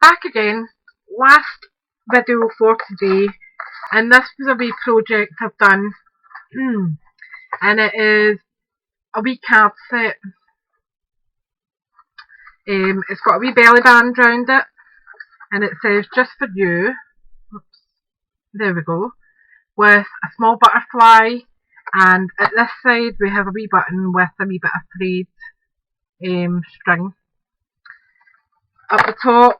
back again, last video for today, and this was a wee project I've done, and it is a wee card set. It's got a wee belly band round it, and it says "Just for you." Oops, there we go. With a small butterfly, and at this side we have a wee button with a wee bit of thread string. Up the top,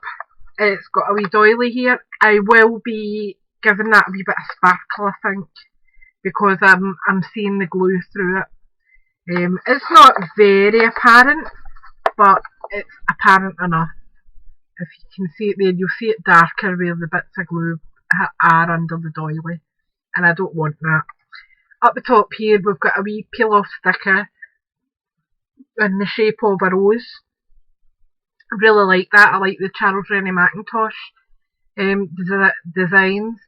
it's got a wee doily here. I will be giving that a wee bit of sparkle, I think, because I'm seeing the glue through it. It's not very apparent, but it's apparent enough. If you can see it there, you'll see it darker where the bits of glue are under the doily, and I don't want that. Up the top here, we've got a wee peel-off sticker in the shape of a rose. I really like that. I like the Charles Rennie Mackintosh designs.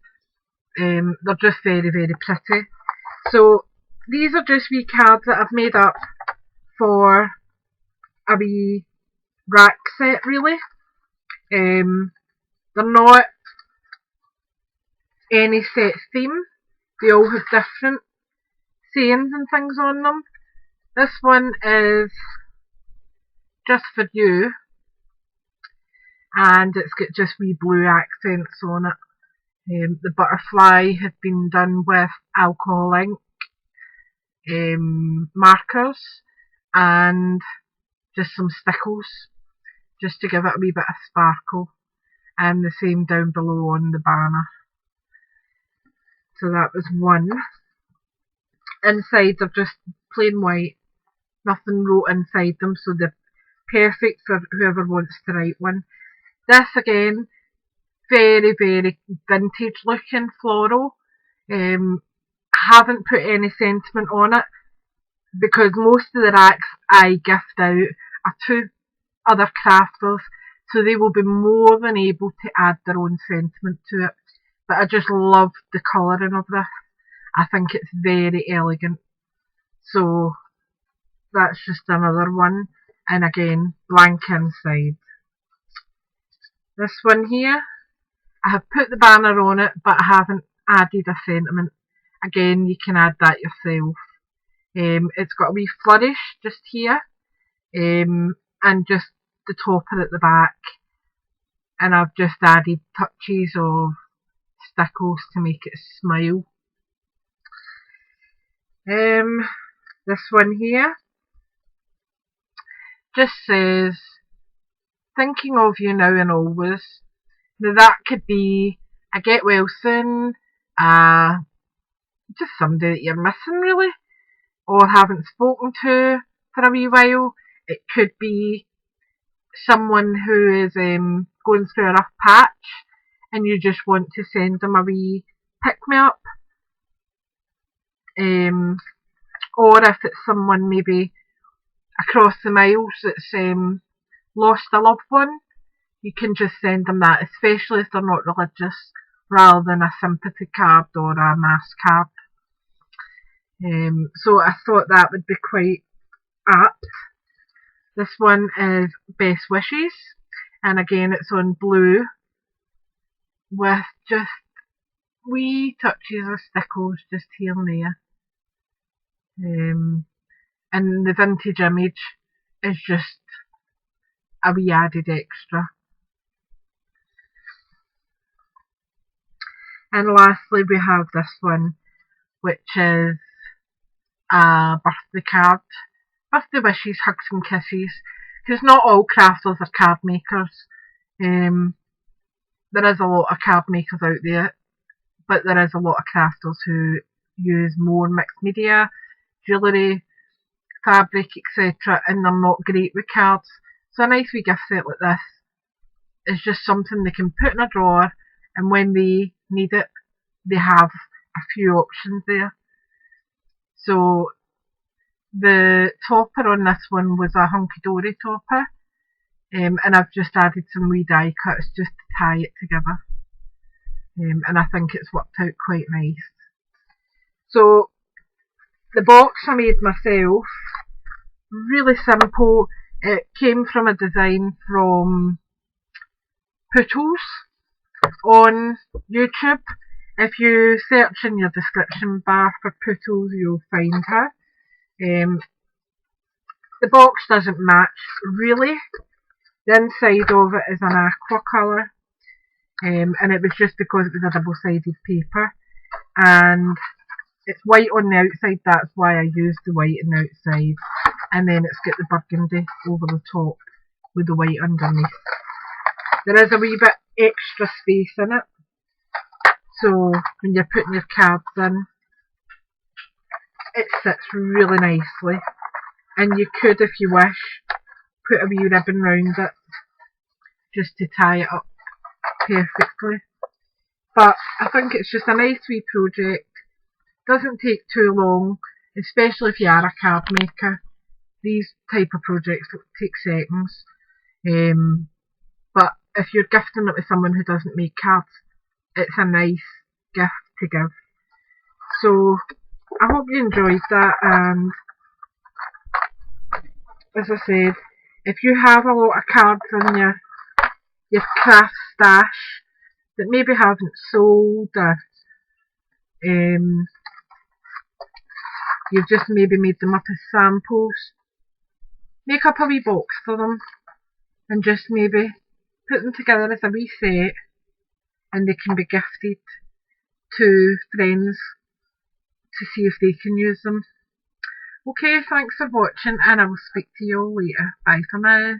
They're just very, very pretty. So these are just wee cards that I've made up for a wee rack set, really. They're not any set theme. They all have different sayings and things on them. This one is "Just for you," and it's got just wee blue accents on it. The butterfly had been done with alcohol ink markers and just some stickles, just to give it a wee bit of sparkle, and the same down below on the banner. So that was one. Inside they're just plain white, nothing wrote inside them, so they're perfect for whoever wants to write one. This again, very, very vintage looking floral. Haven't put any sentiment on it because most of the racks I gift out are to other crafters, so they will be more than able to add their own sentiment to it. But I just love the colouring of this. I think it's very elegant. So that's just another one. And again, blank inside. This one here, I have put the banner on it, but I haven't added a sentiment. Again, you can add that yourself. It's got a wee flourish just here, and just the topper at the back. And I've just added touches of stickles to make it smile. This one here just says "Thinking of you now and always." Now that could be a get well soon, just somebody that you're missing really, or haven't spoken to for a wee while. It could be someone who is going through a rough patch and you just want to send them a wee pick-me-up. Or if it's someone maybe across the miles that's lost a loved one, you can just send them that, especially if they're not religious, rather than a sympathy card or a mass card. So I thought that would be quite apt. This one is "Best Wishes," and again it's on blue with just wee touches of stickles just here and there. And the vintage image is just a wee added extra. And lastly we have this one, which is a birthday card. Birthday wishes, hugs and kisses. Because not all crafters are card makers. There is a lot of card makers out there, but there is a lot of crafters who use more mixed media, jewellery, fabric, etc., and they're not great with cards. So a nice wee gift set like this is just something they can put in a drawer, and when they need it, they have a few options there. So the topper on this one was a hunky dory topper, and I've just added some wee die cuts just to tie it together, and I think it's worked out quite nice. So the box I made myself, really simple. It came from a design from Pootles on YouTube. If you search in your description bar for Pootles, you'll find her. The box doesn't match really. The inside of it is an aqua colour, and it was just because it was a double-sided paper, and it's white on the outside, that's why I used the white on the outside, and then it's got the burgundy over the top with the white underneath. There is a wee bit extra space in it, so when you're putting your cards in, it sits really nicely, and you could, if you wish, put a wee ribbon round it just to tie it up perfectly. But I think it's just a nice wee project. Doesn't take too long, especially if you are a card maker. These type of projects take seconds. But if you're gifting it to someone who doesn't make cards, it's a nice gift to give. So I hope you enjoyed that, and as I said, if you have a lot of cards in your craft stash that maybe haven't sold, or you've just maybe made them up as samples, make up a wee box for them and just maybe put them together as a wee set, and they can be gifted to friends to see if they can use them. Okay, thanks for watching, and I will speak to you all later. Bye for now.